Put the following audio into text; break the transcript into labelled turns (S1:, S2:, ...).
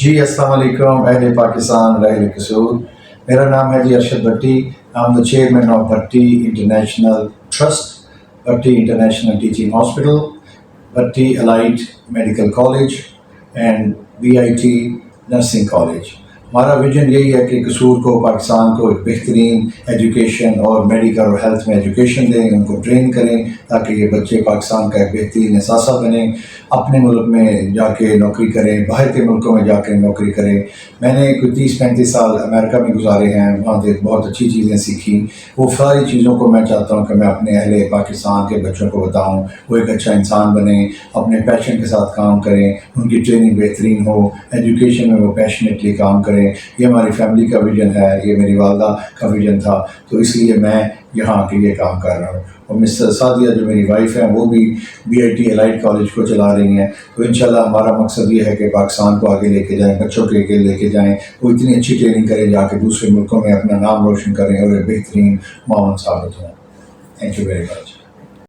S1: جی السلام علیکم اہل پاکستان رہل قصور. میرا نام ہے جی ارشد بھٹی. I'm the chairman of Bhatti International Trust, Bhatti International Teaching Hospital, Bhatti Allied Medical College and BIT Nursing College. ہمارا ویژن یہی ہے کہ قصور کو پاکستان کو ایک بہترین ایجوکیشن اور میڈیکل اور ہیلتھ میں ایجوکیشن دیں، ان کو ٹرین کریں تاکہ یہ بچے پاکستان کا ایک بہترین اثاثہ بنیں، اپنے ملک میں جا کے نوکری کریں، باہر کے ملکوں میں جا کے نوکری کریں. میں نے کوئی 30-35 سال امریکہ میں گزارے ہیں، وہاں سے بہت اچھی چیزیں سیکھیں. وہ ساری چیزوں کو میں چاہتا ہوں کہ میں اپنے اہل پاکستان کے بچوں کو بتاؤں، وہ ایک اچھا انسان بنیں، اپنے پیشن کے ساتھ کام کریں، ان کی ٹریننگ بہترین ہو، ایجوکیشن میں وہ پیشنیٹلی کام کریں. یہ ہماری فیملی کا ویژن ہے، یہ میری والدہ کا ویژن تھا، تو اس لیے میں یہاں آ کے یہ کام کر رہا ہوں. اور مسٹر سعدیہ جو میری وائف ہیں وہ بھی BIT الائڈ کالج کو چلا رہی ہیں. تو انشاءاللہ ہمارا مقصد یہ ہے کہ پاکستان کو آگے لے کے جائیں، بچوں کے آگے لے کے جائیں، وہ اتنی اچھی ٹریننگ کریں جا کے دوسرے ملکوں میں اپنا نام روشن کریں اور ایک بہترین معاون ثابت ہوں. Thank you very much.